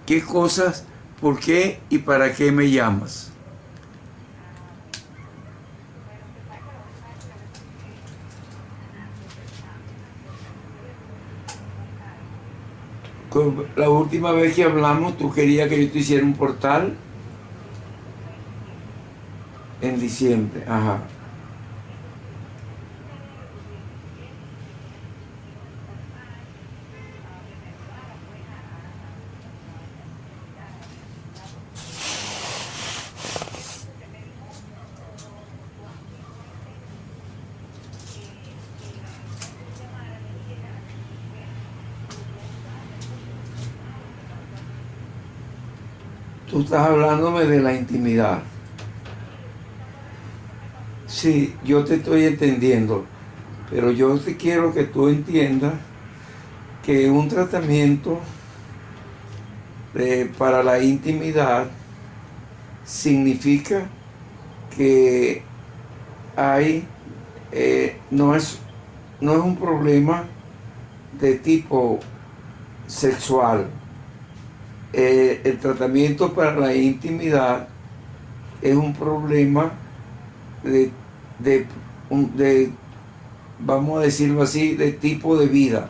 qué cosas, por qué y para qué me llamas. La última vez que hablamos, tú querías que yo te hiciera un portal en diciembre. Ajá. Tú estás hablándome de la intimidad. Sí, yo te estoy entendiendo, pero yo te quiero que tú entiendas que un tratamiento para la intimidad significa que hay, no es un problema de tipo sexual. El tratamiento para la intimidad es un problema de, de, vamos a decirlo así, de tipo de vida.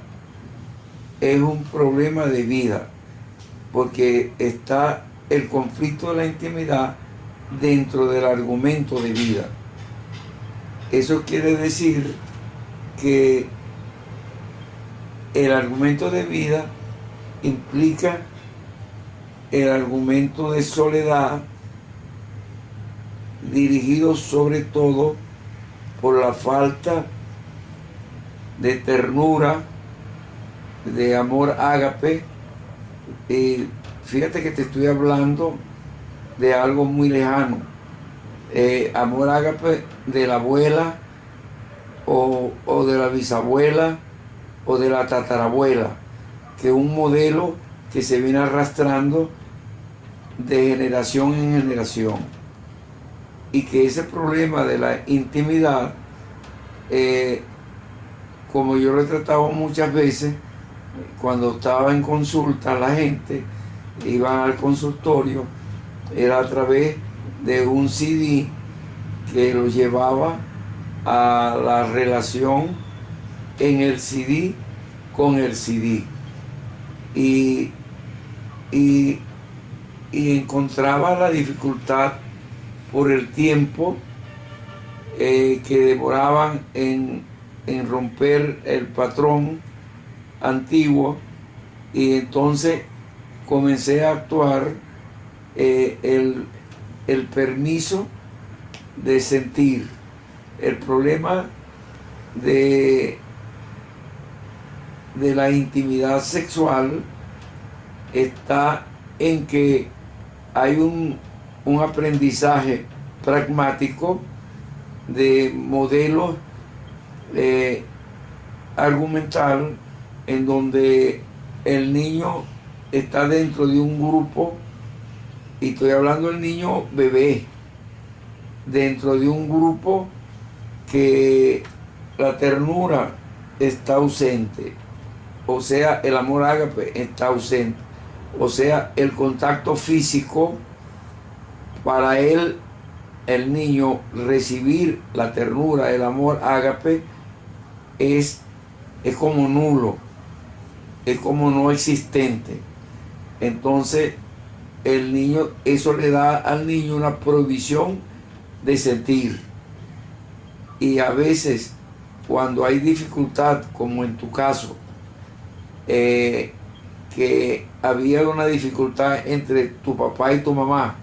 Es un problema de vida, porque está el conflicto de la intimidad dentro del argumento de vida. Eso quiere decir que el argumento de vida implica el argumento de soledad, dirigido sobre todo por la falta de ternura, de amor ágape. Fíjate que te estoy hablando de algo muy lejano. Amor ágape de la abuela o de la bisabuela o de la tatarabuela, que es un modelo que se viene arrastrando de generación en generación, y que ese problema de la intimidad, como yo lo he tratado muchas veces, cuando estaba en consulta, la gente iba al consultorio, era a través de un CD que lo llevaba a la relación en el CD con el CD, y encontraba la dificultad por el tiempo que demoraban en romper el patrón antiguo, y entonces comencé a actuar el permiso de sentir. El problema de la intimidad sexual está en que hay un aprendizaje pragmático de modelos argumental, en donde el niño está dentro de un grupo, y estoy hablando del niño bebé, dentro de un grupo que la ternura está ausente, o sea, el amor ágape está ausente, o sea, el contacto físico. Para él, el niño, recibir la ternura, el amor ágape, es como nulo, es como no existente. Entonces, el niño, eso le da al niño una prohibición de sentir. Y a veces, cuando hay dificultad, como en tu caso, que había una dificultad entre tu papá y tu mamá,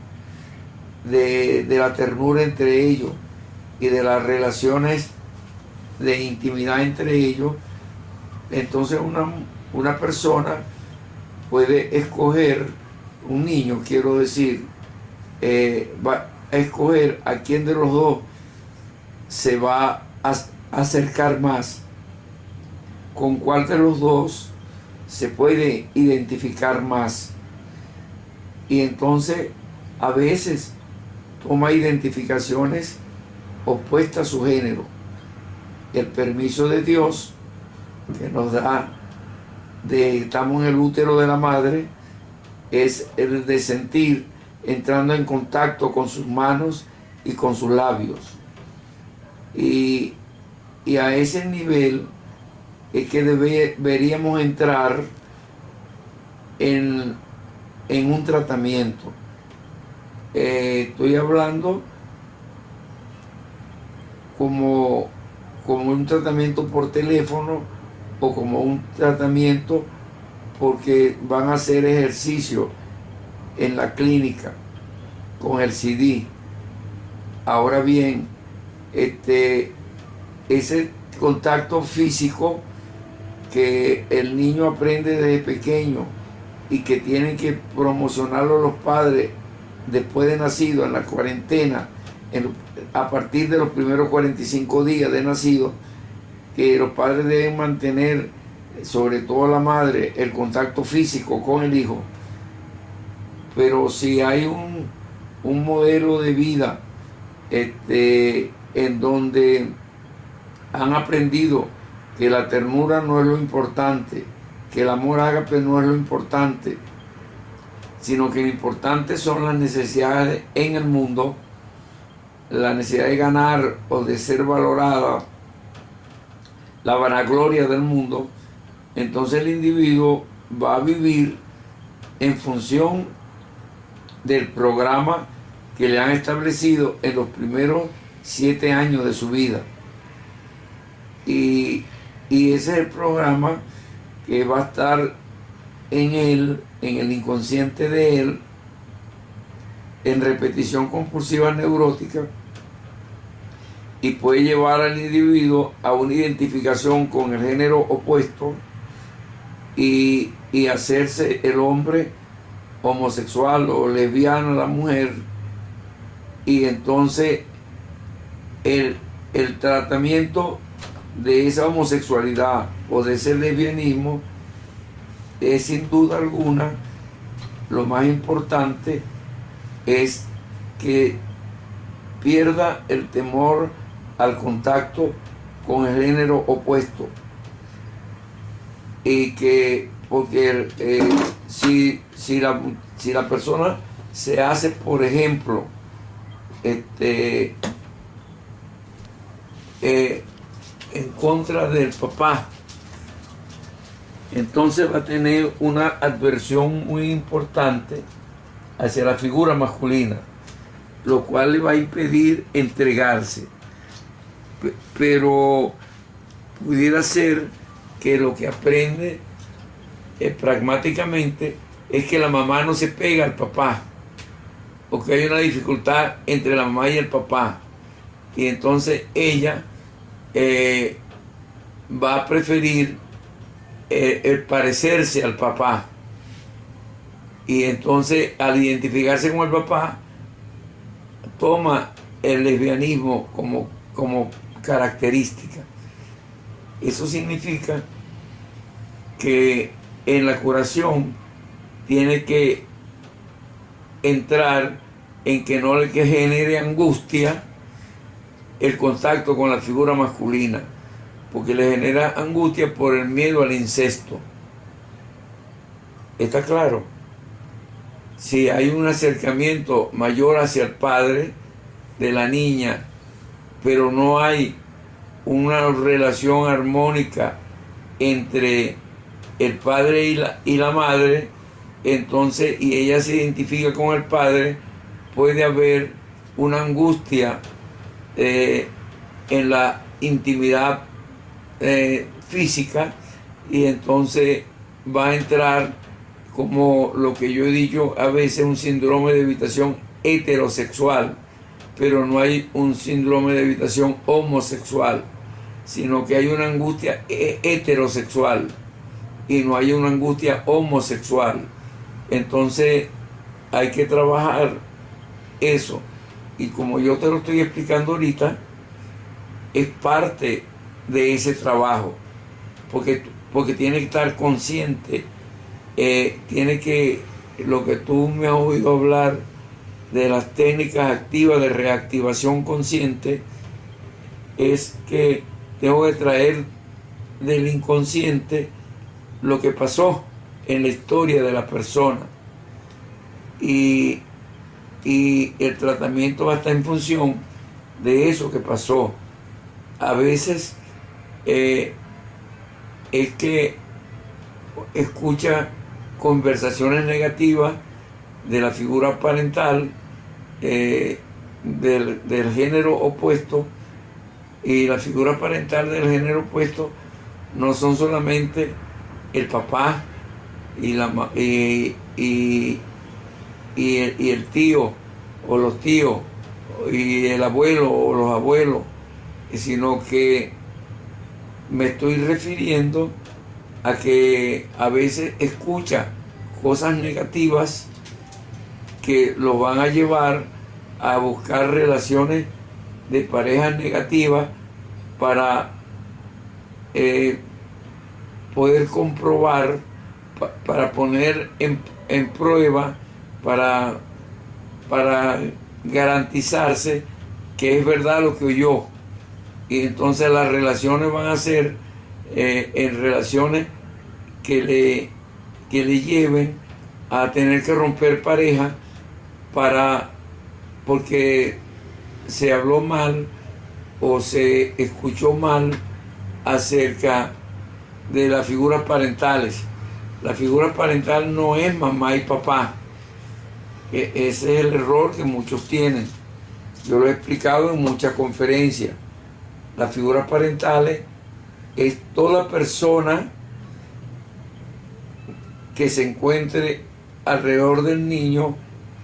de la ternura entre ellos y de las relaciones de intimidad entre ellos, entonces una persona puede escoger, un niño quiero decir, va a escoger a quién de los dos se va a acercar más, con cuál de los dos se puede identificar más. Y entonces a veces toma identificaciones opuestas a su género. El permiso de Dios, que nos da estamos en el útero de la madre, es el de sentir, entrando en contacto con sus manos y con sus labios. Y a ese nivel es que deberíamos entrar en un tratamiento. Estoy hablando como un tratamiento por teléfono o como un tratamiento porque van a hacer ejercicio en la clínica con el CD. Ahora bien, ese contacto físico que el niño aprende desde pequeño y que tienen que promocionarlo los padres después de nacido, en la cuarentena, a partir de los primeros 45 días de nacido, que los padres deben mantener, sobre todo la madre, el contacto físico con el hijo. Pero si hay un modelo de vida en donde han aprendido que la ternura no es lo importante, que el amor ágape no es lo importante, sino que lo importante son las necesidades en el mundo, la necesidad de ganar o de ser valorada, la vanagloria del mundo, entonces el individuo va a vivir en función del programa que le han establecido en los primeros 7 años de su vida. Y ese es el programa que va a estar en él, en el inconsciente de él, en repetición compulsiva neurótica, y puede llevar al individuo a una identificación con el género opuesto y hacerse el hombre homosexual o lesbiana, la mujer. Y entonces el tratamiento de esa homosexualidad o de ese lesbianismo es, sin duda alguna, lo más importante es que pierda el temor al contacto con el género opuesto, y que porque si la persona se hace, por ejemplo, en contra del papá, entonces va a tener una adversión muy importante hacia la figura masculina, lo cual le va a impedir entregarse. Pero pudiera ser que lo que aprende pragmáticamente es que la mamá no se pega al papá, o que hay una dificultad entre la mamá y el papá, y entonces ella va a preferir el parecerse al papá, y entonces al identificarse con el papá toma el lesbianismo como característica. Eso significa que en la curación tiene que entrar en que no le genere angustia el contacto con la figura masculina, porque le genera angustia por el miedo al incesto. ¿Está claro? Si hay un acercamiento mayor hacia el padre de la niña, pero no hay una relación armónica entre el padre y la madre, entonces, y ella se identifica con el padre, puede haber una angustia en la intimidad física, y entonces va a entrar como lo que yo he dicho a veces, un síndrome de evitación heterosexual, pero no hay un síndrome de evitación homosexual, sino que hay una angustia heterosexual y no hay una angustia homosexual. Entonces hay que trabajar eso, y como yo te lo estoy explicando ahorita, es parte de ese trabajo, porque tiene que estar consciente, tiene que, lo que tú me has oído hablar de las técnicas activas de reactivación consciente, es que tengo que traer del inconsciente lo que pasó en la historia de la persona. Y, y el tratamiento va a estar en función de eso que pasó. A veces es que escucha conversaciones negativas de la figura parental del género opuesto, y la figura parental del género opuesto no son solamente el papá y, y el tío o los tíos y el abuelo o los abuelos, sino que me estoy refiriendo a que a veces escucha cosas negativas que lo van a llevar a buscar relaciones de parejas negativas para poder comprobar, para poner en prueba, para garantizarse que es verdad lo que oyó. Y entonces las relaciones van a ser en relaciones que le lleven a tener que romper pareja porque se habló mal o se escuchó mal acerca de las figuras parentales. La figura parental no es mamá y papá. Ese es el error que muchos tienen. Yo lo he explicado en muchas conferencias. Las figuras parentales es toda persona que se encuentre alrededor del niño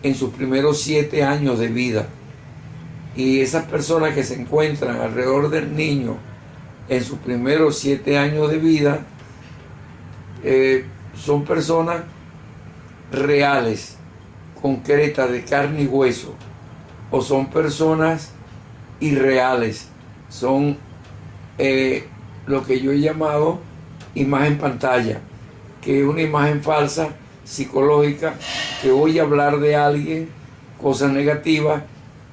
en sus primeros 7 años de vida. Y esas personas que se encuentran alrededor del niño en sus primeros 7 años de vida son personas reales, concretas, de carne y hueso, o son personas irreales, son lo que yo he llamado imagen pantalla, que es una imagen falsa, psicológica, que oye hablar de alguien cosas negativas,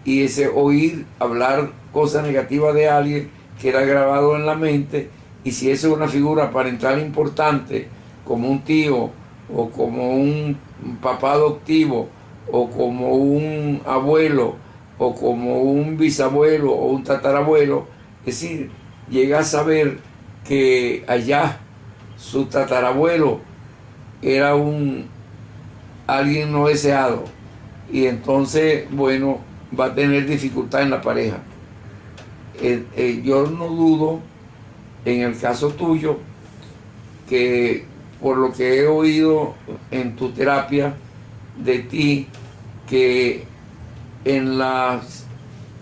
y ese oír hablar cosas negativas de alguien queda grabado en la mente, y si esa es una figura parental importante, como un tío, o como un papá adoptivo, o como un abuelo, o como un bisabuelo, o un tatarabuelo, es decir, llega a saber que allá su tatarabuelo era alguien no deseado, y entonces, bueno, va a tener dificultad en la pareja. Yo no dudo, en el caso tuyo, que por lo que he oído en tu terapia de ti, que en las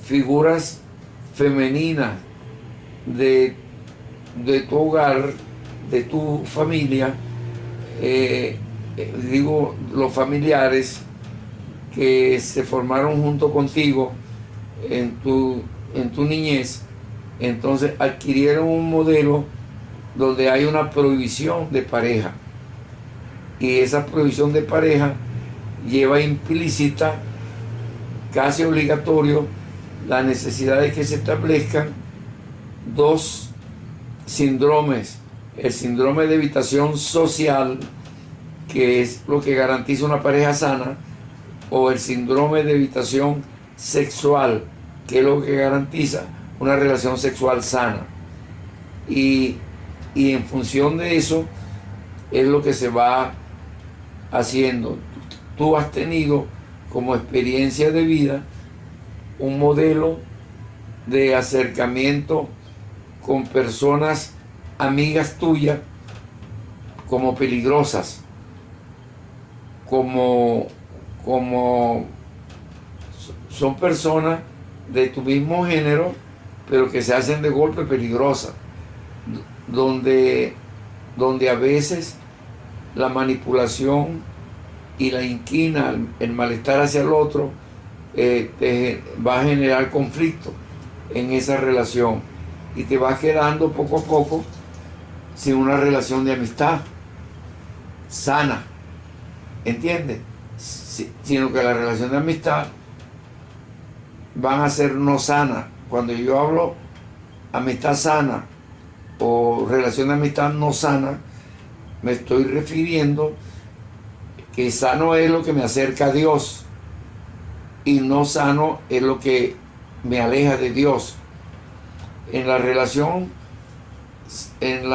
figuras femeninas de tu hogar, de tu familia, digo, los familiares que se formaron junto contigo en tu niñez, entonces adquirieron un modelo donde hay una prohibición de pareja, y esa prohibición de pareja lleva implícita, casi obligatorio, la necesidad de que se establezcan 2 síndromes: el síndrome de evitación social, que es lo que garantiza una pareja sana, o el síndrome de evitación sexual, que es lo que garantiza una relación sexual sana. Y en función de eso es lo que se va haciendo. Tú has tenido como experiencia de vida un modelo de acercamiento con personas amigas tuyas como peligrosas, como son personas de tu mismo género, pero que se hacen de golpe peligrosas, donde a veces la manipulación y la inquina, el malestar hacia el otro, te va a generar conflicto en esa relación, y te vas quedando poco a poco sin una relación de amistad sana, ¿entiendes? Sino que la relación de amistad van a ser no sana. Cuando yo hablo amistad sana o relación de amistad no sana, me estoy refiriendo que sano es lo que me acerca a Dios y no sano es lo que me aleja de Dios. En la relación, en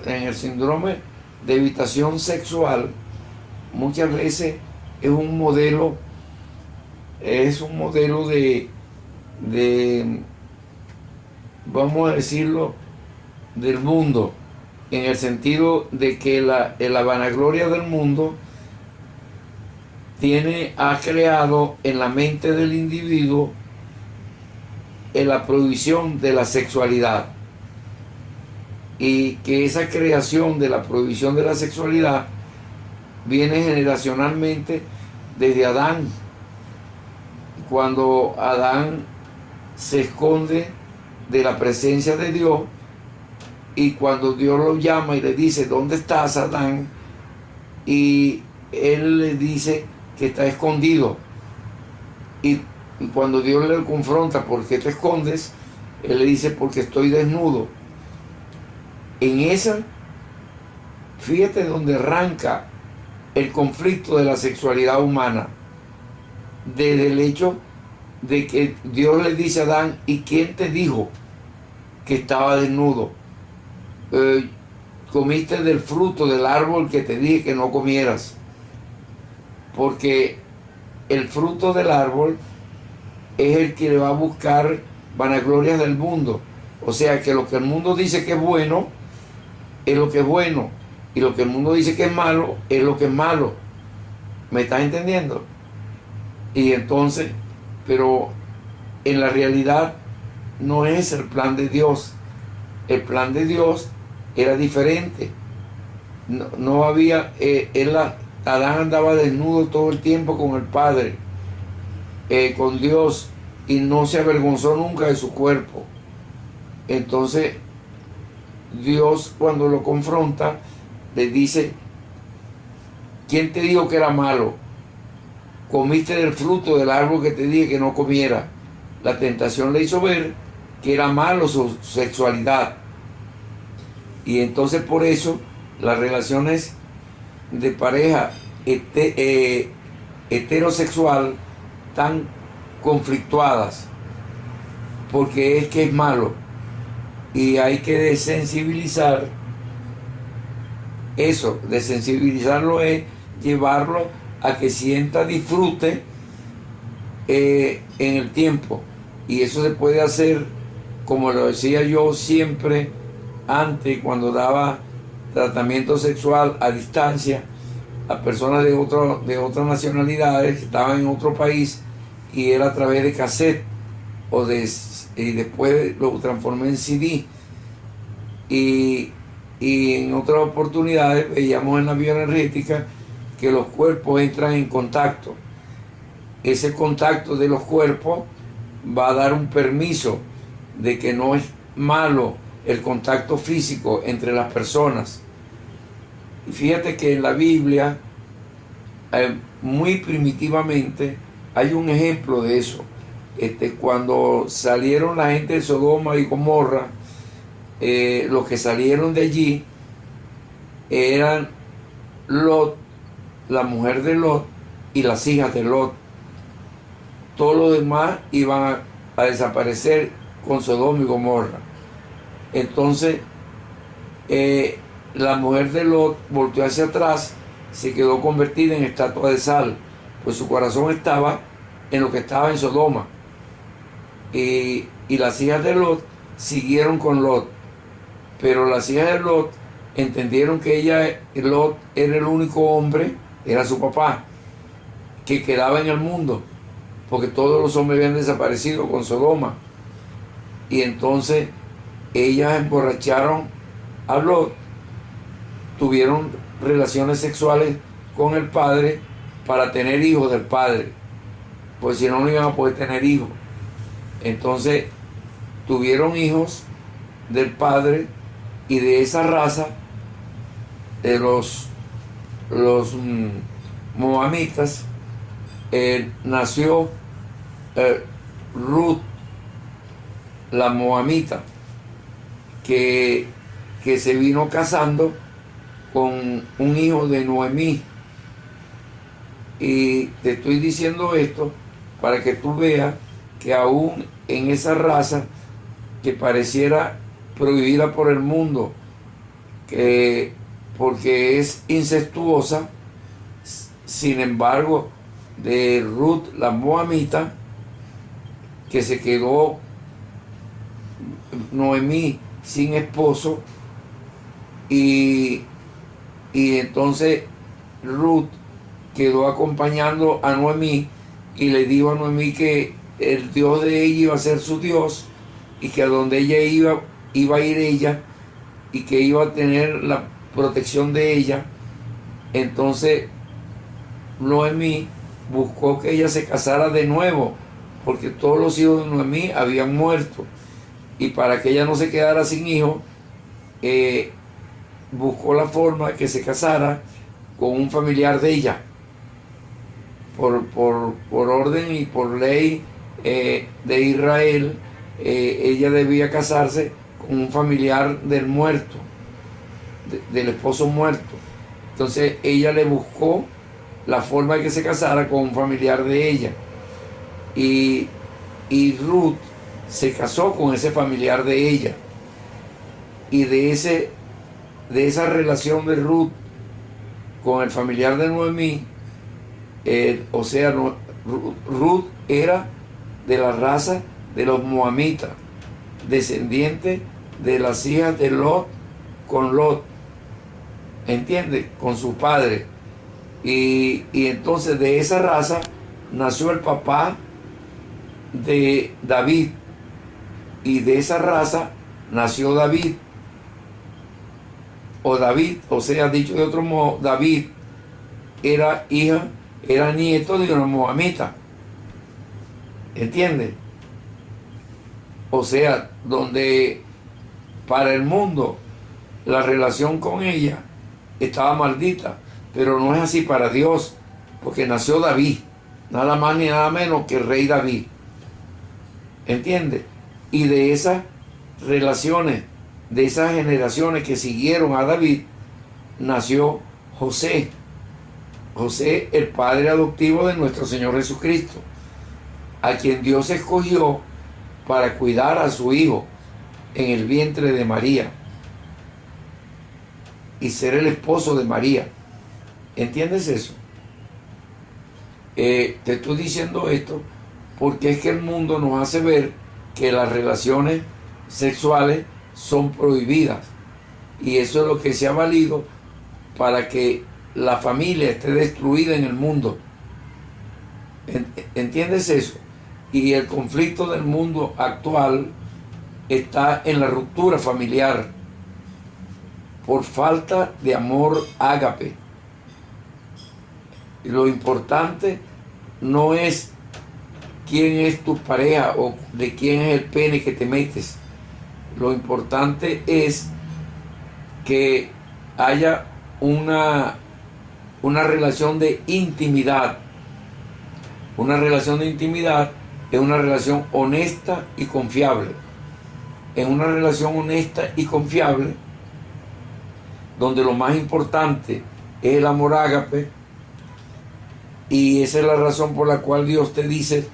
el síndrome de evitación sexual, muchas veces es un modelo de, vamos a decirlo, del mundo, en el sentido de que la vanagloria del mundo ha creado en la mente del individuo la prohibición de la sexualidad, y que esa creación de la prohibición de la sexualidad viene generacionalmente desde Adán, cuando Adán se esconde de la presencia de Dios, y cuando Dios lo llama y le dice: ¿dónde estás, Adán? Y él le dice que está escondido, y cuando Dios le confronta: ¿por qué te escondes?, él le dice: porque estoy desnudo. En esa, fíjate donde arranca el conflicto de la sexualidad humana, desde el hecho de que Dios le dice a Adán: ¿y quién te dijo que estaba desnudo? Comiste del fruto del árbol que te dije que no comieras. Porque el fruto del árbol es el que le va a buscar vanaglorias del mundo. O sea que lo que el mundo dice que es bueno, es lo que es bueno, y lo que el mundo dice que es malo, es lo que es malo. ¿Me estás entendiendo? Y entonces, pero en la realidad no es el plan de Dios. El plan de Dios era diferente. No había, Adán andaba desnudo todo el tiempo con el Padre, con Dios, y no se avergonzó nunca de su cuerpo. Entonces Dios, cuando lo confronta, le dice: ¿quién te dijo que era malo? Comiste del fruto del árbol que te dije que no comiera. La tentación le hizo ver que era malo su sexualidad. Y entonces por eso las relaciones de pareja heterosexual tan conflictuadas, porque es que es malo, y hay que desensibilizar eso. Desensibilizarlo es llevarlo a que sienta disfrute en el tiempo, y eso se puede hacer, como lo decía yo siempre antes, cuando daba tratamiento sexual a distancia a personas de otras nacionalidades que estaban en otro país, y era a través de cassette y después lo transformé en CD, y en otras oportunidades veíamos en la bioenergética que los cuerpos entran en contacto. Ese contacto de los cuerpos va a dar un permiso de que no es malo el contacto físico entre las personas. Y fíjate que en la Biblia, muy primitivamente, hay un ejemplo de eso. Cuando salieron la gente de Sodoma y Gomorra, los que salieron de allí eran Lot, la mujer de Lot y las hijas de Lot. Todos los demás iban a desaparecer con Sodoma y Gomorra. Entonces la mujer de Lot volteó hacia atrás, se quedó convertida en estatua de sal, pues su corazón estaba en lo que estaba en Sodoma. Y las hijas de Lot siguieron con Lot, pero las hijas de Lot entendieron que Lot era el único hombre, era su papá, que quedaba en el mundo, porque todos los hombres habían desaparecido con Sodoma. Y entonces ellas emborracharon a Lot, tuvieron relaciones sexuales con el padre para tener hijos del padre, pues si no, no iban a poder tener hijos. Entonces tuvieron hijos del padre, y de esa raza, de los moamitas, nació Ruth, la moamita, que se vino casando con un hijo de Noemí. Y te estoy diciendo esto para que tú veas que aún en esa raza que pareciera prohibida por el mundo, que porque es incestuosa, sin embargo, de Ruth la moabita, que se quedó Noemí sin esposo, y entonces Ruth quedó acompañando a Noemí y le dijo a Noemí que el Dios de ella iba a ser su Dios y que a donde ella iba a ir ella y que iba a tener la protección de ella. Entonces Noemí buscó que ella se casara de nuevo, porque todos los hijos de Noemí habían muerto, y para que ella no se quedara sin hijos, buscó la forma de que se casara con un familiar de ella. Por orden y por ley de Israel, ella debía casarse con un familiar del muerto, del esposo muerto. Entonces ella le buscó la forma de que se casara con un familiar de ella. Y Ruth se casó con ese familiar de ella. Y de esa relación de Ruth con el familiar de Noemí, Ruth era de la raza de los moamitas, descendiente de las hijas de Lot con Lot, ¿entiendes? Con su padre. Y entonces de esa raza nació el papá de David, y de esa raza nació David, o sea, dicho de otro modo, David era nieto de una moabita, ¿entiendes? O sea, donde para el mundo la relación con ella estaba maldita, pero no es así para Dios, porque nació David, nada más ni nada menos que el rey David, ¿entiendes? Y de esas relaciones, de esas generaciones que siguieron a David, nació José, el padre adoptivo de nuestro Señor Jesucristo, a quien Dios escogió para cuidar a su hijo en el vientre de María y ser el esposo de María. ¿Entiendes eso? Te estoy diciendo esto porque es que el mundo nos hace ver que las relaciones sexuales son prohibidas, y eso es lo que se ha valido para que la familia esté destruida en el mundo. ¿Entiendes eso? Y el conflicto del mundo actual está en la ruptura familiar por falta de amor ágape. Y lo importante no es quién es tu pareja o de quién es el pene que te metes. Lo importante es que haya una relación de intimidad. Una relación de intimidad es una relación honesta y confiable. En una relación honesta y confiable, donde lo más importante es el amor ágape, y esa es la razón por la cual Dios te dice: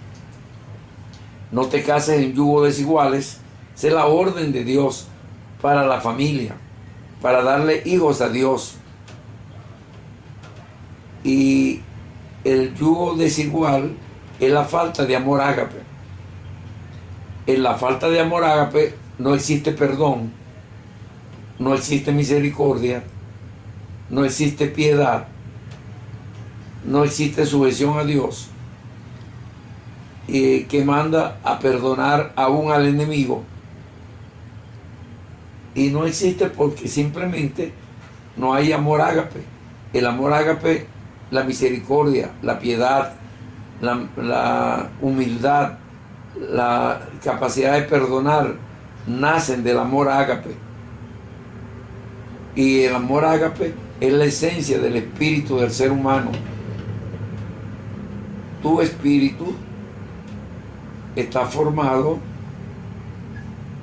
no te cases en yugo desiguales. Esa es la orden de Dios para la familia, para darle hijos a Dios. Y el yugo desigual es la falta de amor ágape. En la falta de amor ágape no existe perdón, no existe misericordia, no existe piedad, no existe sujeción a Dios, que manda a perdonar aún al enemigo. Y no existe porque simplemente no hay amor ágape. El amor ágape, la misericordia, la piedad, la humildad, la capacidad de perdonar, nacen del amor ágape. Y el amor ágape es la esencia del espíritu del ser humano. Tu espíritu está formado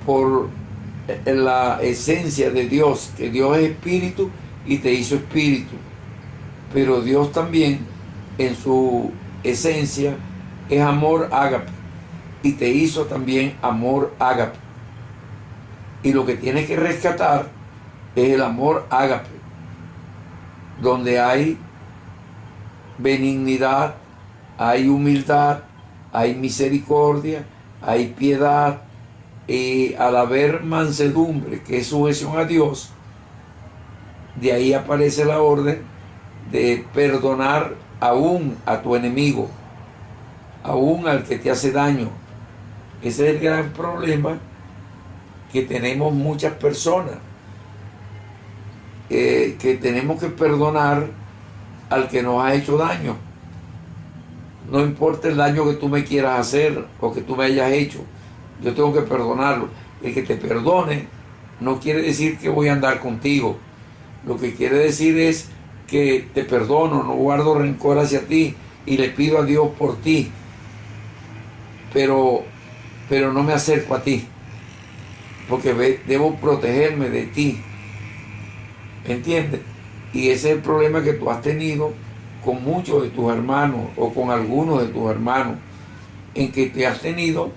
por la esencia de Dios, que Dios es espíritu y te hizo espíritu. Pero Dios también, en su esencia, es amor ágape, y te hizo también amor ágape. Y lo que tienes que rescatar es el amor ágape, donde hay benignidad, hay humildad, hay misericordia, hay piedad, y al haber mansedumbre, que es sujeción a Dios, de ahí aparece la orden de perdonar aún a tu enemigo, aún al que te hace daño. Ese es el gran problema que tenemos muchas personas, que tenemos que perdonar al que nos ha hecho daño. No importa el daño que tú me quieras hacer o que tú me hayas hecho, yo tengo que perdonarlo. El que te perdone no quiere decir que voy a andar contigo. Lo que quiere decir es que te perdono, no guardo rencor hacia ti y le pido a Dios por ti, pero no me acerco a ti, porque debo protegerme de ti. ¿Entiendes? Y ese es el problema que tú has tenido con muchos de tus hermanos o con algunos de tus hermanos, en que te has tenido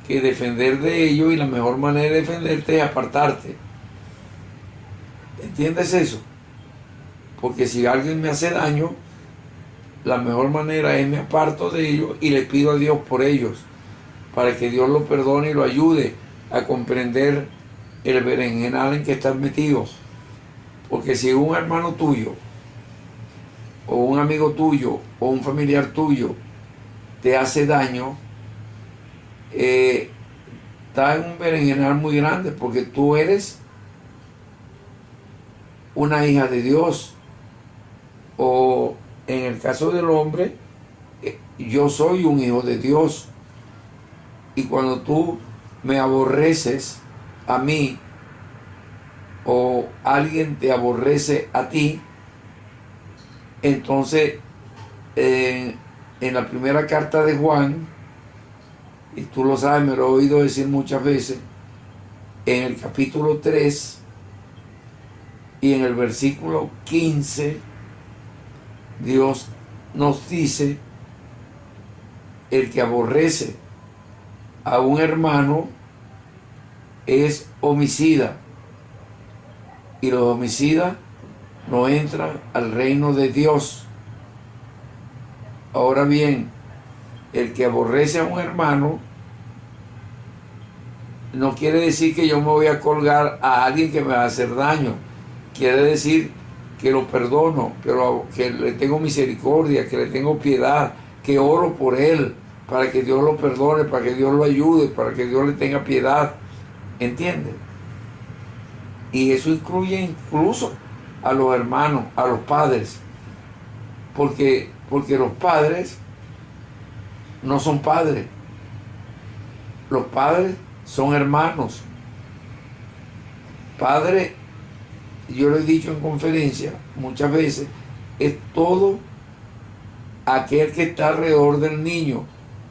que defender de ellos, y la mejor manera de defenderte es apartarte. ¿Entiendes eso? Porque si alguien me hace daño, la mejor manera es me aparto de ellos y le pido a Dios por ellos, para que Dios lo perdone y lo ayude a comprender el berenjenal en que estás metido. Porque si un hermano tuyo, o un amigo tuyo, o un familiar tuyo te hace daño, está en un berenjenal muy grande, porque tú eres una hija de Dios, o en el caso del hombre, yo soy un hijo de Dios. Y cuando tú me aborreces a mí, o alguien te aborrece a ti, entonces en la primera carta de Juan, y tú lo sabes, me lo he oído decir muchas veces, en el capítulo 3 y en el versículo 15, Dios nos dice: el que aborrece a un hermano es homicida, y los homicidas no entran al reino de Dios. Ahora bien, el que aborrece a un hermano no quiere decir que yo me voy a colgar a alguien que me va a hacer daño. Quiere decir que lo perdono, pero que le tengo misericordia, que le tengo piedad, que oro por él, para que Dios lo perdone, para que Dios lo ayude, para que Dios le tenga piedad. ¿Entiendes? Y eso incluye incluso a los hermanos, a los padres, porque los padres no son padres, los padres son hermanos. Padre, yo lo he dicho en conferencia muchas veces, es todo aquel que está alrededor del niño.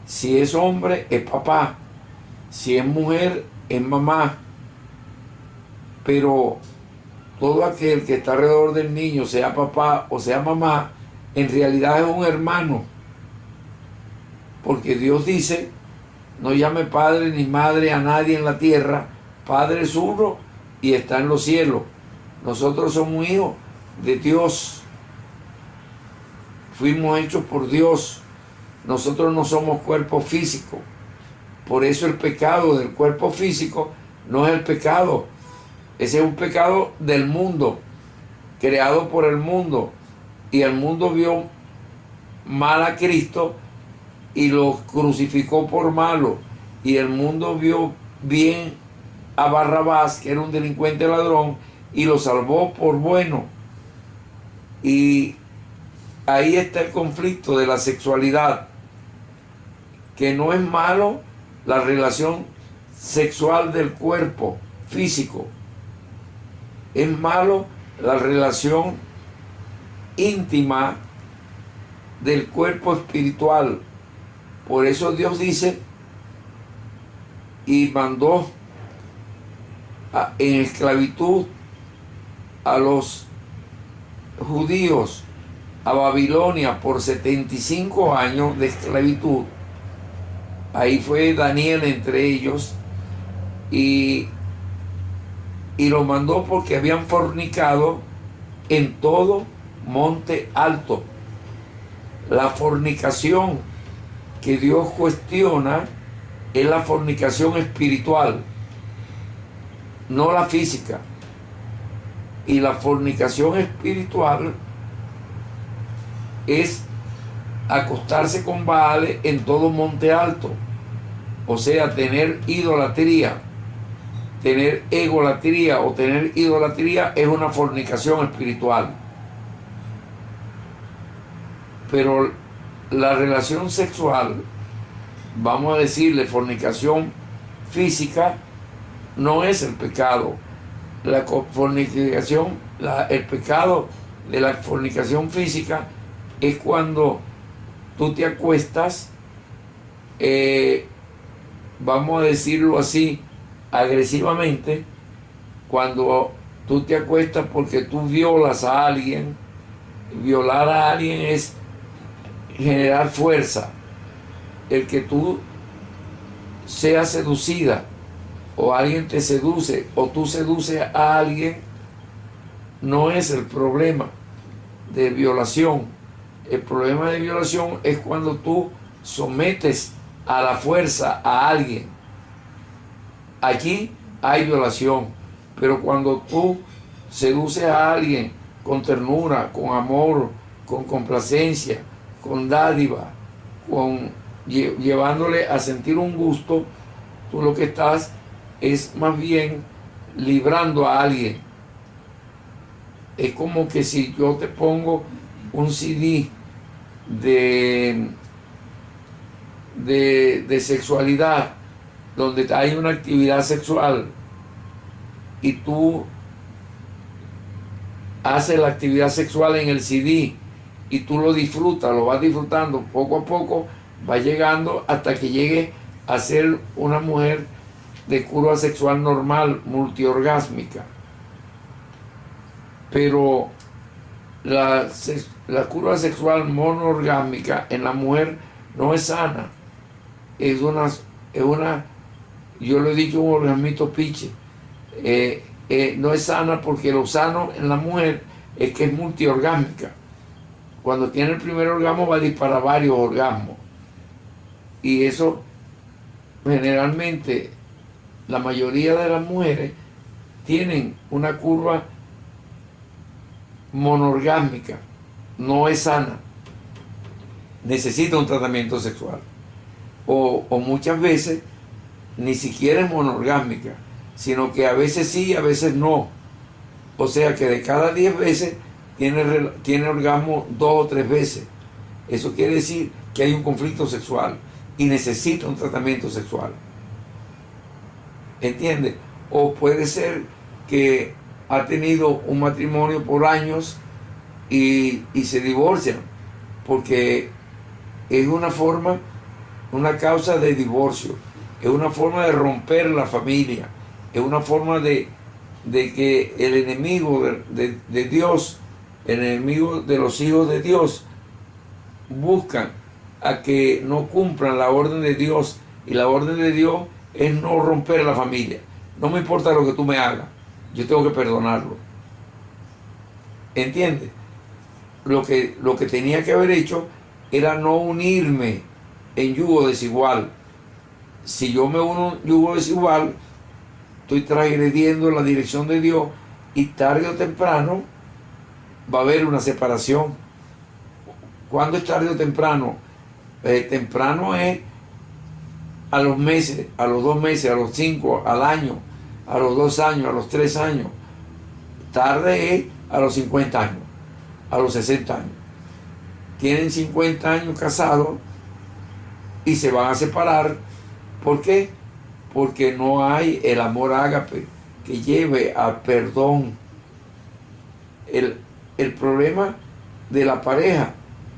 Si es hombre, es papá; si es mujer, es mamá. Pero todo aquel que está alrededor del niño, sea papá o sea mamá, en realidad es un hermano. Porque Dios dice: no llame padre ni madre a nadie en la tierra, Padre es uno y está en los cielos. Nosotros somos hijos de Dios, fuimos hechos por Dios. Nosotros no somos cuerpo físico. Por eso el pecado del cuerpo físico no es el pecado. Ese es un pecado del mundo, creado por el mundo. Y el mundo vio mal a Cristo y lo crucificó por malo. Y el mundo vio bien a Barrabás, que era un delincuente ladrón, y lo salvó por bueno. Y ahí está el conflicto de la sexualidad, que no es malo la relación sexual del cuerpo físico, es malo la relación íntima del cuerpo espiritual. Por eso Dios dice, y mandó en esclavitud a los judíos a Babilonia por 75 años de esclavitud. Ahí fue Daniel entre ellos, y lo mandó porque habían fornicado en todo monte alto. La fornicación que Dios cuestiona es la fornicación espiritual, no la física. Y la fornicación espiritual es acostarse con Baales en todo monte alto, o sea, tener idolatría. Tener egolatría o tener idolatría es una fornicación espiritual. Pero la relación sexual, vamos a decirle fornicación física, no es el pecado. La fornicación, el pecado de la fornicación física es cuando tú te acuestas, vamos a decirlo así, agresivamente, cuando tú te acuestas porque tú violas a alguien. Violar a alguien es generar fuerza. El que tú seas seducida, o alguien te seduce, o tú seduces a alguien, no es el problema de violación. El problema de violación es cuando tú sometes a la fuerza a alguien. Aquí hay violación, pero cuando tú seduces a alguien con ternura, con amor, con complacencia, con dádiva, llevándole a sentir un gusto, tú lo que estás es más bien librando a alguien. Es como que si yo te pongo un CD de sexualidad, donde hay una actividad sexual, y tú haces la actividad sexual en el CD y tú lo disfrutas, lo vas disfrutando poco a poco, va llegando hasta que llegue a ser una mujer de curva sexual normal, multiorgásmica. Pero la curva sexual monoorgásmica en la mujer no es sana. Es una yo lo he dicho, un orgasmito piche. No es sana, porque lo sano en la mujer es que es multiorgásmica. Cuando tiene el primer orgasmo va a disparar varios orgasmos. Y eso generalmente la mayoría de las mujeres tienen una curva monorgásmica. No es sana. Necesita un tratamiento sexual. O muchas veces ni siquiera es monorgásmica, sino que a veces sí, a veces no. O sea que de cada 10 veces tiene orgasmo 2 o 3 veces. Eso quiere decir que hay un conflicto sexual y necesita un tratamiento sexual. ¿Entiendes? O puede ser que ha tenido un matrimonio por años y se divorcian, porque es una causa de divorcio. Es una forma de romper la familia, es una forma de que el enemigo de Dios, el enemigo de los hijos de Dios, buscan a que no cumplan la orden de Dios, y la orden de Dios es no romper la familia. No me importa lo que tú me hagas, yo tengo que perdonarlo. ¿Entiendes? Lo que tenía que haber hecho era no unirme en yugo desigual. Si yo me uno en yugo desigual, estoy transgrediendo la dirección de Dios, y tarde o temprano va a haber una separación. ¿Cuándo es tarde o temprano? Temprano es a los meses, a los 2 meses, a los 5, al año, a los 2 años, a los 3 años. Tarde es a los 50 años, a los 60 años. Tienen 50 años casados y se van a separar. ¿Por qué? Porque no hay el amor ágape que lleve al perdón. El problema de la pareja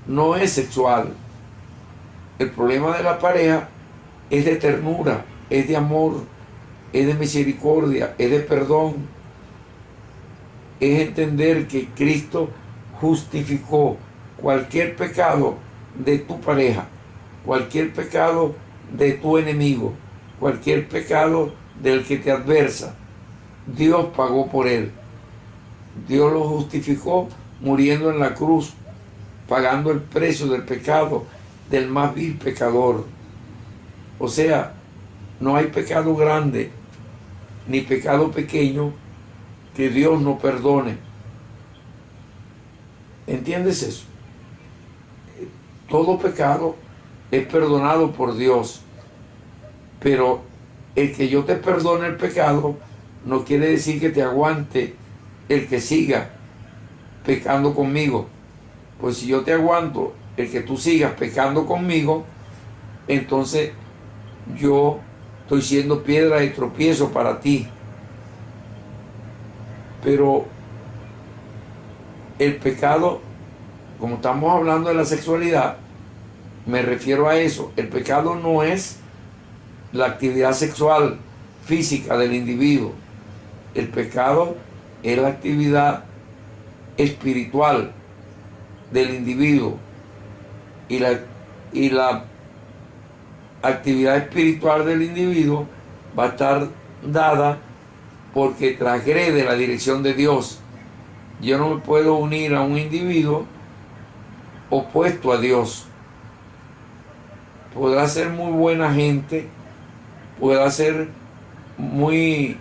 no es sexual. El problema de la pareja es de ternura, es de amor, es de misericordia, es de perdón. Es entender que Cristo justificó cualquier pecado de tu pareja, cualquier pecado de tu enemigo, cualquier pecado del que te adversa. Dios pagó por él. Dios lo justificó muriendo en la cruz, pagando el precio del pecado del más vil pecador. O sea, no hay pecado grande ni pecado pequeño que Dios no perdone. ¿Entiendes eso? Todo pecado es perdonado por Dios, pero el que yo te perdone el pecado no quiere decir que te aguante el que siga pecando conmigo. Pues si yo te aguanto el que tú sigas pecando conmigo, entonces yo estoy siendo piedra de tropiezo para ti. Pero el pecado, como estamos hablando de la sexualidad, me refiero a eso. El pecado no es la actividad sexual física del individuo. El pecado es la actividad espiritual del individuo. Y la actividad espiritual del individuo va a estar dada porque transgrede la dirección de Dios. Yo no me puedo unir a un individuo opuesto a Dios. Podrá ser muy buena gente, podrá ser muy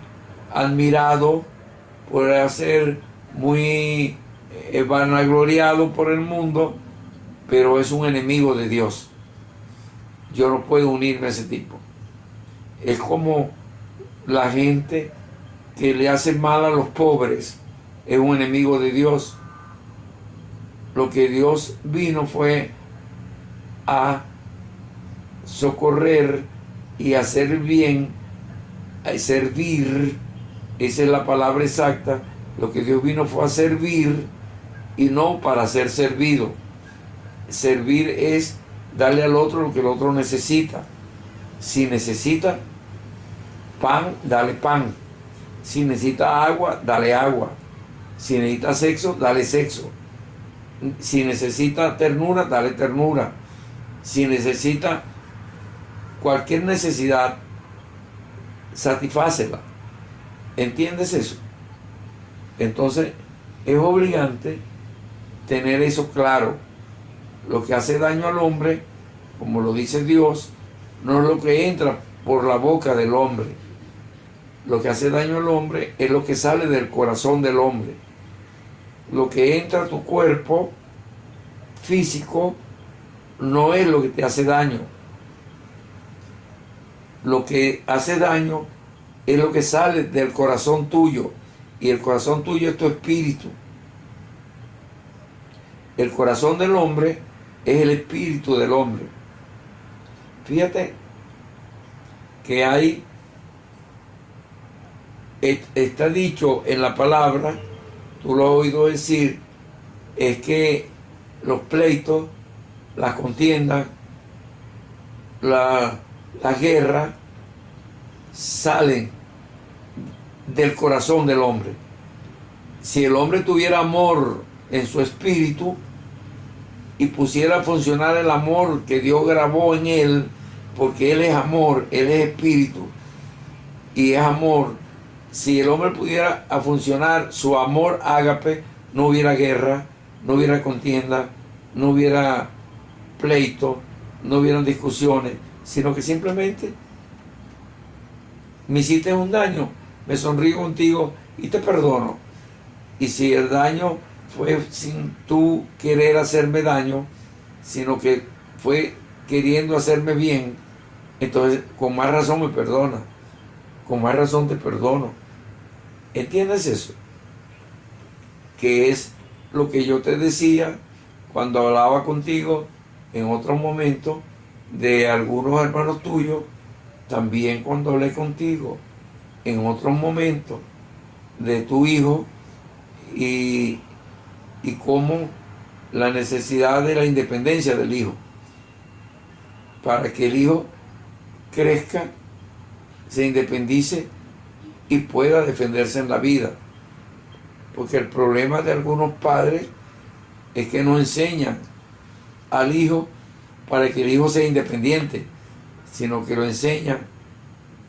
admirado, podrá ser muy vanagloriado por el mundo, pero es un enemigo de Dios. Yo no puedo unirme a ese tipo. Es como la gente que le hace mal a los pobres, es un enemigo de Dios. Lo que Dios vino fue a socorrer y hacer bien, a servir. Esa es la palabra exacta. Lo que Dios vino fue a servir y no para ser servido. Servir es darle al otro lo que el otro necesita. Si necesita pan, dale pan. Si necesita agua, dale agua. Si necesita sexo, dale sexo. Si necesita ternura, dale ternura. Si necesita cualquier necesidad, satisfácela. ¿Entiendes eso? Entonces, es obligante tener eso claro. Lo que hace daño al hombre, como lo dice Dios, no es lo que entra por la boca del hombre. Lo que hace daño al hombre es lo que sale del corazón del hombre. Lo que entra a tu cuerpo físico no es lo que te hace daño. Lo que hace daño es lo que sale del corazón tuyo. Y el corazón tuyo es tu espíritu. El corazón del hombre es el espíritu del hombre. Fíjate que hay, está dicho en la palabra, tú lo has oído decir, es que los pleitos, las contiendas, la guerra salen del corazón del hombre. Si el hombre tuviera amor en su espíritu y pusiera a funcionar el amor que Dios grabó en él, porque él es amor, él es espíritu y es amor. Si el hombre pudiera a funcionar su amor ágape, no hubiera guerra, no hubiera contienda, no hubiera pleito, no hubieran discusiones, sino que simplemente me hiciste un daño, me sonrío contigo y te perdono. Y si el daño fue sin tú querer hacerme daño, sino que fue queriendo hacerme bien, entonces con más razón me perdona, con más razón te perdono. ¿Entiendes eso? Que es lo que yo te decía cuando hablaba contigo en otro momento de algunos hermanos tuyos, también cuando hablé contigo en otros momentos de tu hijo y cómo la necesidad de la independencia del hijo, para que el hijo crezca, se independice y pueda defenderse en la vida. Porque el problema de algunos padres es que no enseñan al hijo para que el hijo sea independiente, sino que lo enseñan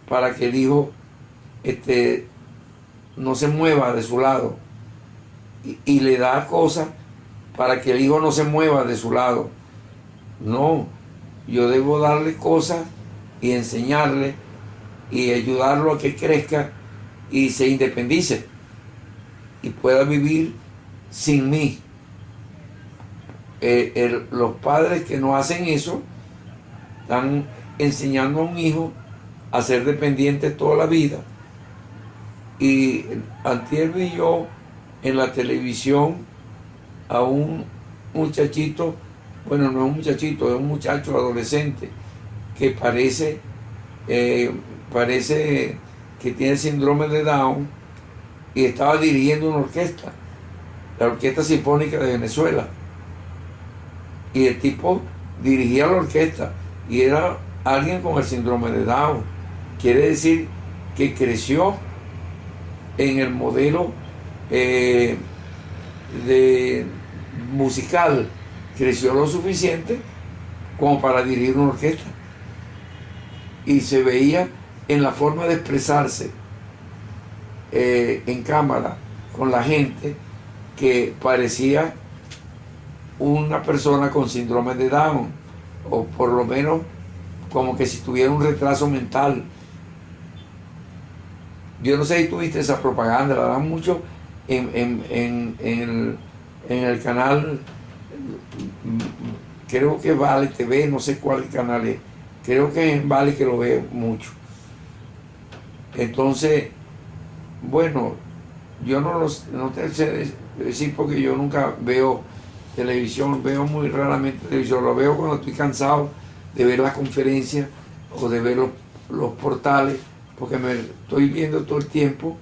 para que el hijo no se mueva de su lado, y le da cosas para que el hijo no se mueva de su lado. No, yo debo darle cosas y enseñarle y ayudarlo a que crezca y se independice y pueda vivir sin mí. Los padres que no hacen eso están enseñando a un hijo a ser dependiente toda la vida. Y antier vi yo en la televisión a un muchachito, bueno, no es un muchachito, es un muchacho adolescente que parece que tiene síndrome de Down, y estaba dirigiendo una orquesta, la Orquesta Sinfónica de Venezuela, y el tipo dirigía la orquesta y era alguien con el síndrome de Down. Quiere decir que creció en el modelo de musical, creció lo suficiente como para dirigir una orquesta, y se veía en la forma de expresarse en cámara con la gente que parecía una persona con síndrome de Down, o por lo menos como que si tuviera un retraso mental. Yo no sé si tuviste esa propaganda, la dan mucho en el canal, creo que Vale TV, no sé cuál canal es, creo que es Vale, que lo veo mucho. Entonces, bueno, yo no te sé decir, porque yo nunca veo televisión, veo muy raramente televisión, lo veo cuando estoy cansado de ver las conferencias o de ver los portales, porque me estoy viendo todo el tiempo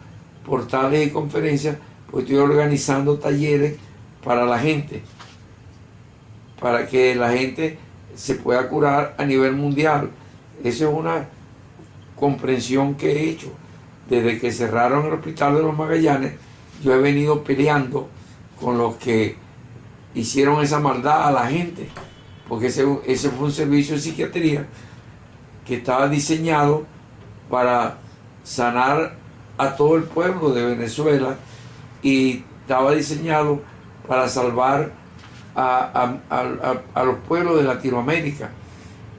portales y conferencias, pues estoy organizando talleres para la gente, para que la gente se pueda curar a nivel mundial. Esa es una comprensión que he hecho. Desde que cerraron el Hospital de los Magallanes, yo he venido peleando con los que hicieron esa maldad a la gente, porque ese fue un servicio de psiquiatría que estaba diseñado para sanar a todo el pueblo de Venezuela, y estaba diseñado para salvar a los pueblos de Latinoamérica,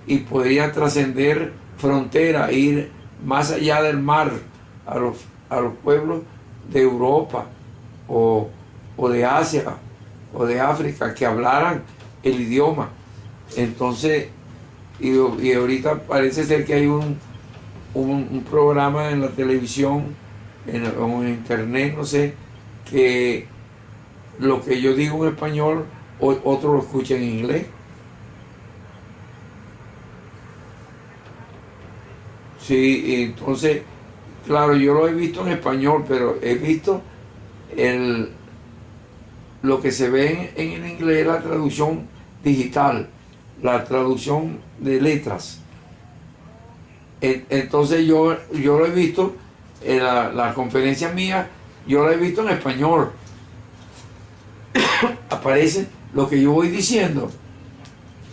y podría trascender fronteras, ir más allá del mar a los pueblos de Europa o de Asia o de África, que hablaran el idioma. Entonces, y ahorita parece ser que hay un programa en la televisión o en internet, no sé, que lo que yo digo en español, otro lo escucha en inglés. Sí, entonces, claro, yo lo he visto en español, pero he visto lo que se ve en el inglés, la traducción digital, la traducción de letras. Entonces yo lo he visto en la conferencia mía, yo lo he visto en español. Aparece lo que yo voy diciendo,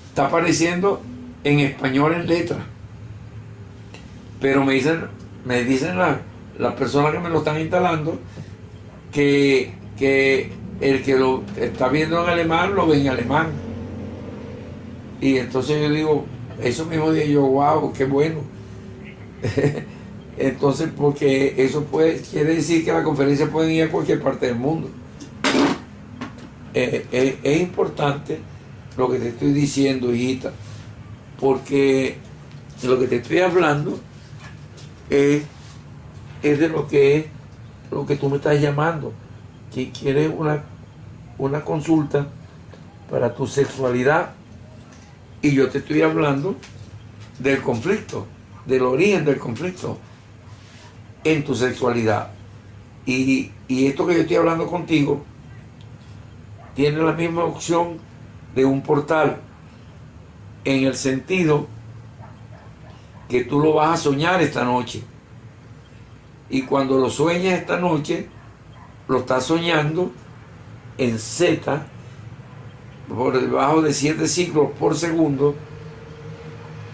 está apareciendo en español en letras, pero me dicen las personas que me lo están instalando que el que lo está viendo en alemán lo ve en alemán. Y entonces yo digo, eso mismo dije yo, wow, qué bueno. Entonces, porque eso quiere decir que la conferencia puede ir a cualquier parte del mundo. Es importante lo que te estoy diciendo, hijita, porque lo que te estoy hablando es de lo que tú me estás llamando, que quieres una consulta para tu sexualidad, y yo te estoy hablando del conflicto, del origen del conflicto en tu sexualidad. Y esto que yo estoy hablando contigo tiene la misma opción de un portal, en el sentido que tú lo vas a soñar esta noche, y cuando lo sueñes esta noche, lo estás soñando en Z, por debajo de 7 ciclos por segundo,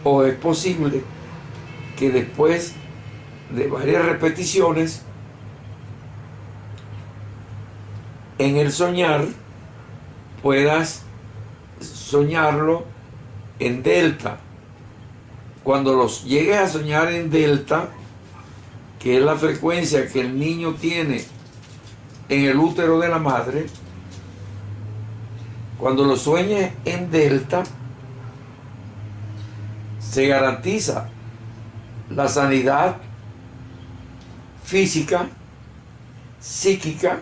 o es posible que después de varias repeticiones en el soñar puedas soñarlo en delta. Cuando los llegues a soñar en delta, que es la frecuencia que el niño tiene en el útero de la madre, cuando lo sueñes en delta, se garantiza la sanidad física, psíquica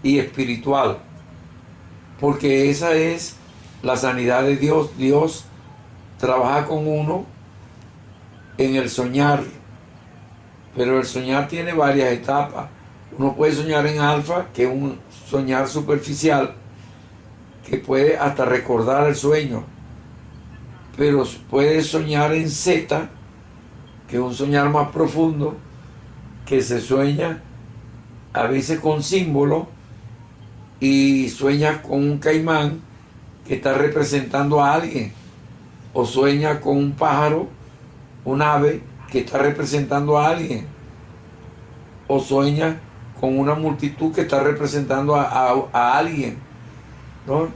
y espiritual, porque esa es la sanidad de Dios. Dios trabaja con uno en el soñar, pero el soñar tiene varias etapas. Uno puede soñar en alfa, que es un soñar superficial, que puede hasta recordar el sueño, pero puede soñar en zeta, que es un soñar más profundo, que se sueña a veces con símbolos y sueña con un caimán que está representando a alguien, o sueña con un pájaro, un ave que está representando a alguien, o sueña con una multitud que está representando a alguien, ¿no?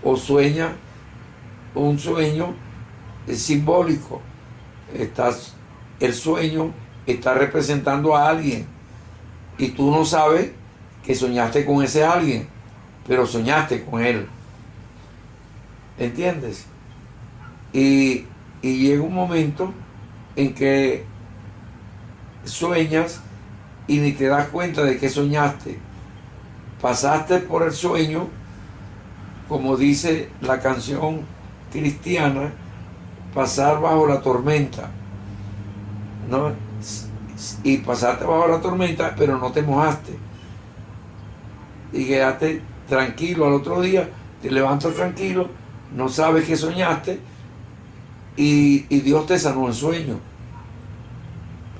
O sueña un sueño simbólico. El sueño está representando a alguien y tú no sabes que soñaste con ese alguien, pero soñaste con él. ¿Entiendes? Y llega un momento en que sueñas y ni te das cuenta de que soñaste. Pasaste por el sueño, como dice la canción cristiana, pasar bajo la tormenta, ¿no? Y pasaste bajo la tormenta, pero no te mojaste. Y quedaste tranquilo al otro día, te levantas tranquilo, no sabes que soñaste y Dios te sanó el sueño.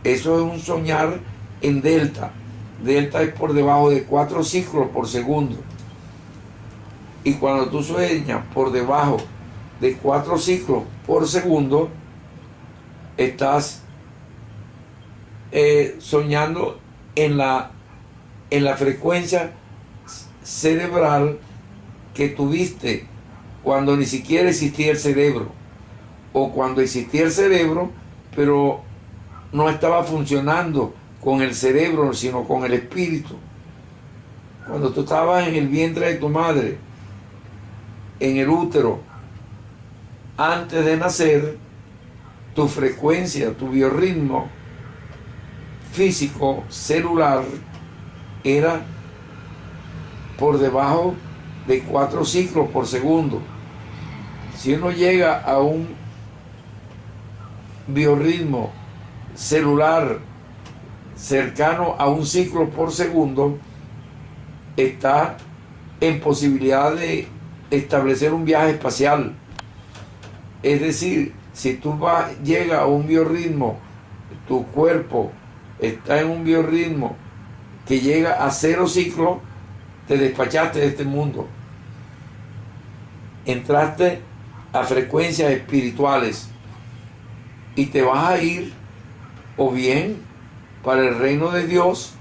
Eso es un soñar en delta. Delta es por debajo de 4 ciclos por segundo. Y cuando tú sueñas por debajo de 4 ciclos por segundo, estás soñando en la frecuencia cerebral que tuviste cuando ni siquiera existía el cerebro, o cuando existía el cerebro pero no estaba funcionando con el cerebro sino con el espíritu. Cuando tú estabas en el vientre de tu madre, en el útero, antes de nacer, tu frecuencia, tu biorritmo físico, celular, era por debajo de 4 ciclos por segundo. Si uno llega a un biorritmo celular cercano a 1 ciclo por segundo, está en posibilidad de establecer un viaje espacial. Es decir, si tú llegas a un biorritmo, tu cuerpo está en un biorritmo que llega a 0 ciclos, te despachaste de este mundo. Entraste a frecuencias espirituales y te vas a ir o bien para el reino de Dios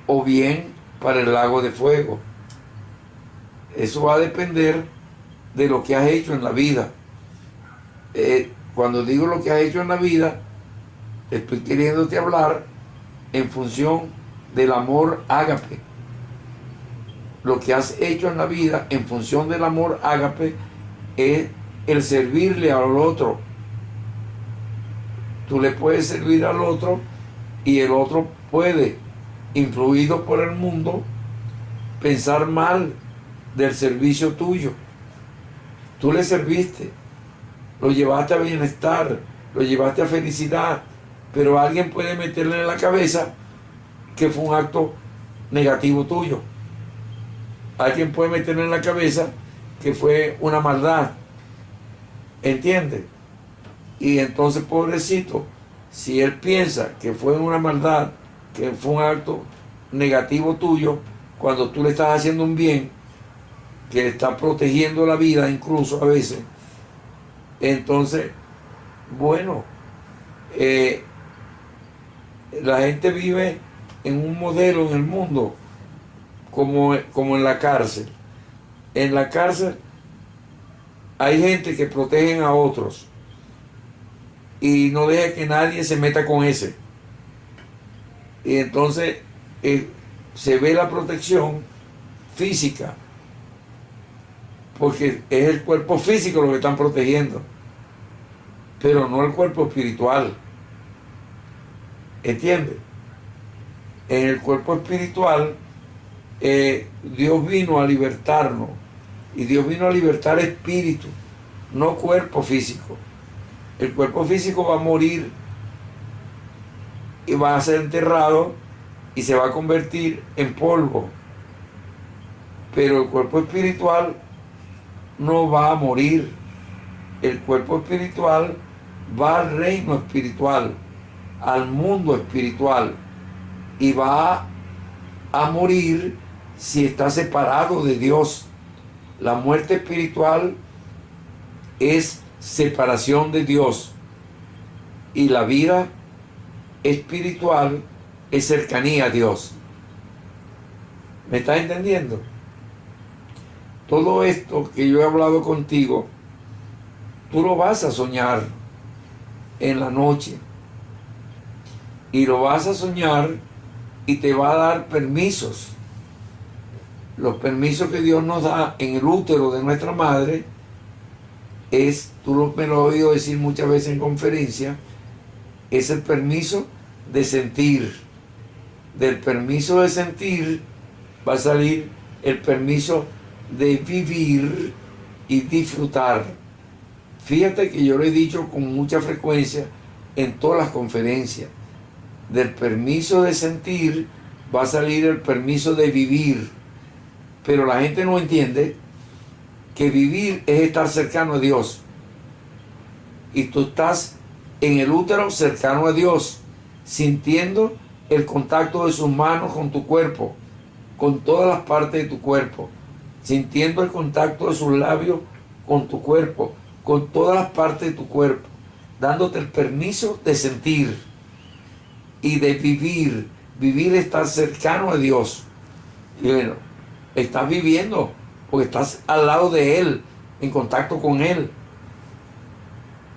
o bien para el lago de fuego. Eso va a depender de lo que has hecho en la vida. Cuando digo lo que has hecho en la vida, estoy queriéndote hablar en función del amor ágape. Lo que has hecho en la vida en función del amor ágape es el servirle al otro. Tú le puedes servir al otro y el otro puede, influido por el mundo, pensar mal del servicio tuyo. Tú le serviste, lo llevaste a bienestar, lo llevaste a felicidad, pero alguien puede meterle en la cabeza que fue un acto negativo tuyo. Alguien puede meterle en la cabeza que fue una maldad. ¿Entiendes? Y entonces, pobrecito, si él piensa que fue una maldad, que fue un acto negativo tuyo, cuando tú le estás haciendo un bien, que está protegiendo la vida incluso a veces. Entonces, bueno, la gente vive en un modelo en el mundo como en la cárcel. En la cárcel hay gente que protegen a otros y no deja que nadie se meta con ese. Y entonces se ve la protección física, porque es el cuerpo físico lo que están protegiendo, pero no el cuerpo espiritual. ¿Entiendes? En el cuerpo espiritual, Dios vino a libertarnos, y Dios vino a libertar espíritu, no cuerpo físico. El cuerpo físico va a morir y va a ser enterrado y se va a convertir en polvo, pero el cuerpo espiritual no va a morir. El cuerpo espiritual va al reino espiritual, al mundo espiritual, y va a morir si está separado de Dios. La muerte espiritual es separación de Dios, y la vida espiritual es cercanía a Dios. ¿Me estás entendiendo? Todo esto que yo he hablado contigo, tú lo vas a soñar en la noche, y lo vas a soñar y te va a dar permisos. Los permisos que Dios nos da en el útero de nuestra madre es, me lo has oído decir muchas veces en conferencia, es el permiso de sentir. Del permiso de sentir va a salir el permiso de vivir y disfrutar. Fíjate que yo lo he dicho con mucha frecuencia en todas las conferencias. Del permiso de sentir va a salir el permiso de vivir. Pero la gente no entiende que vivir es estar cercano a Dios. Y tú estás en el útero cercano a Dios, sintiendo el contacto de sus manos con tu cuerpo, con todas las partes de tu cuerpo, sintiendo el contacto de sus labios con tu cuerpo, con todas las partes de tu cuerpo, dándote el permiso de sentir y de vivir. Vivir es estar cercano a Dios. Y bueno, estás viviendo porque estás al lado de Él, en contacto con Él.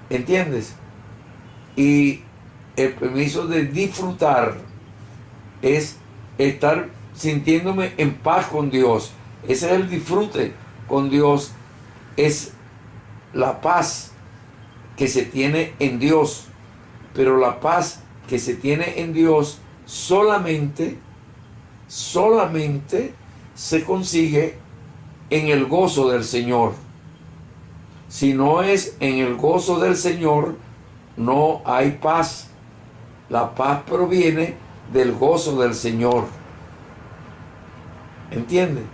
¿Entiendes? Y el permiso de disfrutar es estar sintiéndome en paz con Dios. Ese es el disfrute con Dios. Es la paz que se tiene en Dios. Pero la paz que se tiene en Dios solamente se consigue en el gozo del Señor. Si no es en el gozo del Señor, no hay paz. La paz proviene del gozo del Señor. ¿Entiendes?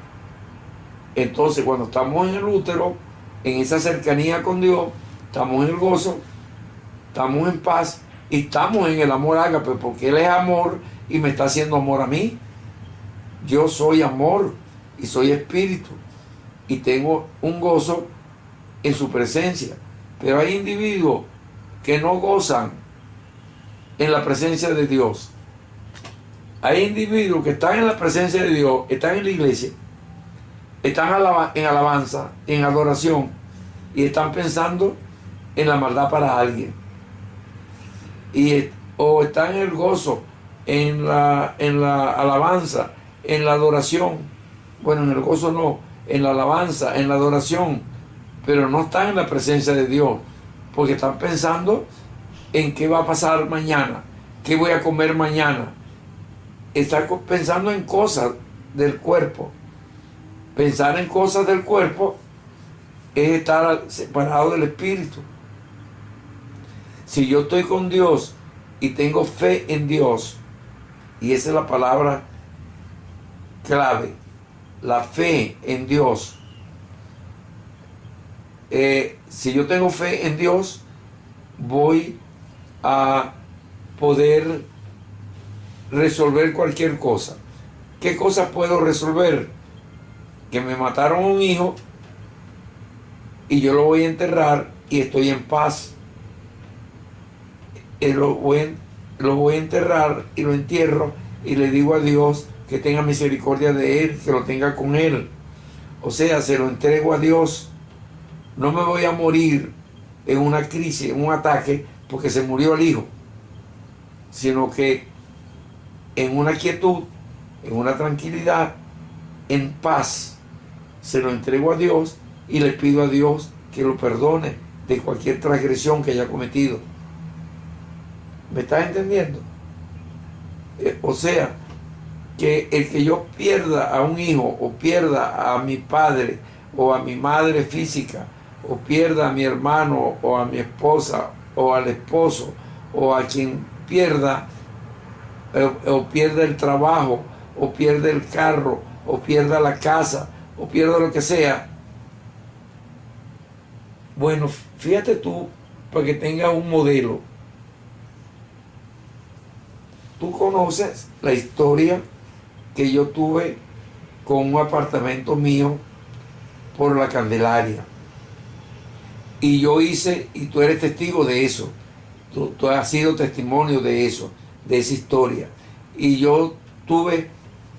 Entonces, cuando estamos en el útero, en esa cercanía con Dios, estamos en el gozo, estamos en paz y estamos en el amor ágape, porque Él es amor y me está haciendo amor a mí. Yo soy amor y soy espíritu y tengo un gozo en su presencia. Pero hay individuos que no gozan en la presencia de Dios. Hay individuos que están en la presencia de Dios, están en la iglesia, están en alabanza, en adoración, y están pensando en la maldad para alguien. O están en el gozo, en la alabanza, en la adoración. Bueno, en el gozo no, en la alabanza, en la adoración, pero no están en la presencia de Dios, porque están pensando en qué va a pasar mañana, qué voy a comer mañana. Están pensando en cosas del cuerpo. Pensar en cosas del cuerpo es estar separado del espíritu. Si yo estoy con Dios y tengo fe en Dios, y esa es la palabra clave, la fe en Dios. Si yo tengo fe en Dios, voy a poder resolver cualquier cosa. ¿Qué cosas puedo resolver? que me mataron un hijo y yo lo voy a enterrar y estoy en paz. Lo voy a enterrar y lo entierro y le digo a Dios que tenga misericordia de él, que lo tenga con él. O sea, se lo entrego a Dios. No me voy a morir en una crisis, en un ataque, porque se murió el hijo, sino que en una quietud, en una tranquilidad, en paz, se lo entrego a Dios y le pido a Dios que lo perdone de cualquier transgresión que haya cometido. ¿Me estás entendiendo? O sea, que el que yo pierda a un hijo o pierda a mi padre o a mi madre física o pierda a mi hermano o a mi esposa o al esposo o a quien pierda o pierda el trabajo o pierda el carro o pierda la casa o pierda lo que sea, bueno, fíjate tú, para que tengas un modelo. Tú conoces la historia que yo tuve con un apartamento mío por la Candelaria. Y yo hice, y tú eres testigo de eso, tú has sido testimonio de eso, de esa historia. Y yo tuve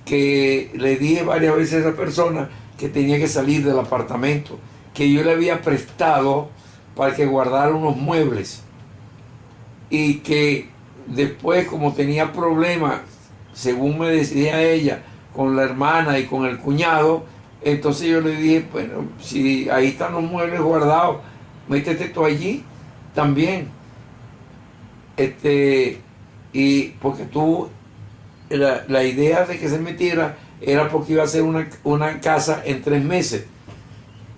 que, le dije varias veces a esa persona que tenía que salir del apartamento, que yo le había prestado para que guardara unos muebles. Y que después, como tenía problemas, según me decía ella, con la hermana y con el cuñado, entonces yo le dije, bueno, si ahí están los muebles guardados, métete tú allí también. Y porque tú, la idea de que se metiera era porque iba a ser una casa en 3 meses.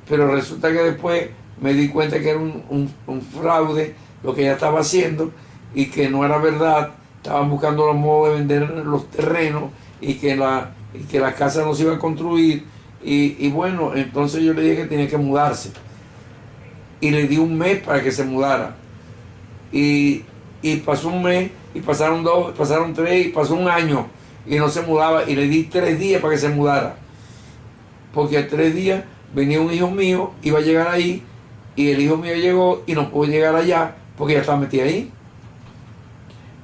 Pero resulta que después me di cuenta que era un fraude lo que ella estaba haciendo y que no era verdad. Estaban buscando los modos de vender los terrenos y que la casa no se iba a construir. Y bueno, entonces yo le dije que tenía que mudarse. Y le di un mes para que se mudara. Y pasó un mes, y pasaron 2, pasaron 3, y pasó un año, y no se mudaba. Y le di 3 días para que se mudara. Porque a 3 días venía un hijo mío, iba a llegar ahí, y el hijo mío llegó y no pudo llegar allá porque ya estaba metido ahí.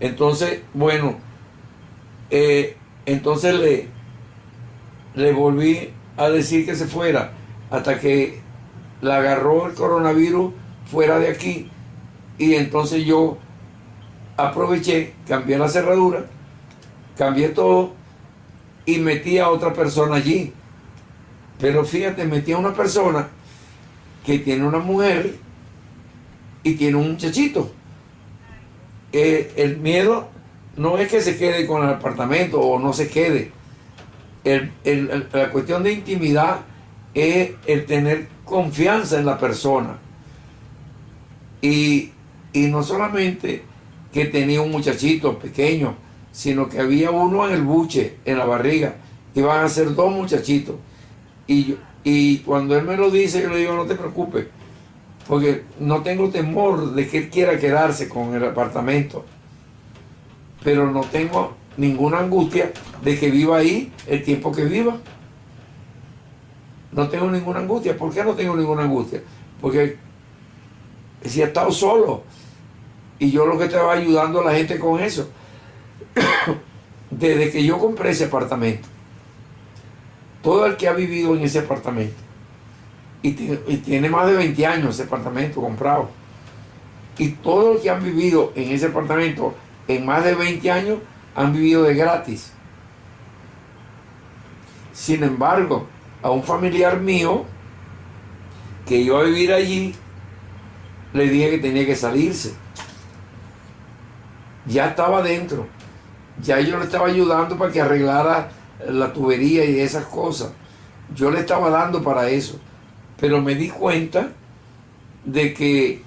Entonces, bueno, entonces le volví a decir que se fuera hasta que la agarró el coronavirus fuera de aquí. Y entonces yo aproveché, cambié la cerradura, cambié todo y metí a otra persona allí. Pero fíjate, metí a una persona que tiene una mujer y tiene un muchachito. El miedo no es que se quede con el apartamento o no se quede. La cuestión de intimidad es el tener confianza en la persona. Y no solamente que tenía un muchachito pequeño, sino que había uno en el buche, en la barriga. Iban a ser 2 muchachitos. Y cuando él me lo dice, yo le digo, no te preocupes, porque no tengo temor de que él quiera quedarse con el apartamento, pero no tengo ninguna angustia de que viva ahí el tiempo que viva. No tengo ninguna angustia. ¿Por qué no tengo ninguna angustia? Porque si he estado solo y yo lo que estaba ayudando a la gente con eso, desde que yo compré ese apartamento, todo el que ha vivido en ese apartamento, y tiene más de 20 años ese apartamento comprado, y todos los que han vivido en ese apartamento en más de 20 años han vivido de gratis. Sin embargo, a un familiar mío que iba a vivir allí, le dije que tenía que salirse. Ya estaba dentro, ya yo le estaba ayudando para que arreglara la tubería y esas cosas. Yo le estaba dando para eso, pero me di cuenta de que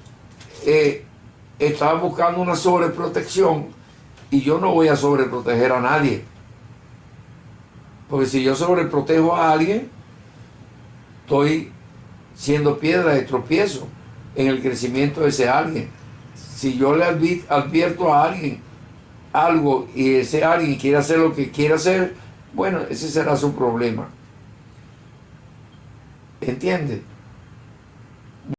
estaba buscando una sobreprotección, y yo no voy a sobreproteger a nadie, porque si yo sobreprotejo a alguien, estoy siendo piedra de tropiezo en el crecimiento de ese alguien. Si yo le advierto a alguien algo y ese alguien quiere hacer lo que quiere hacer, bueno, ese será su problema. ¿entiendes?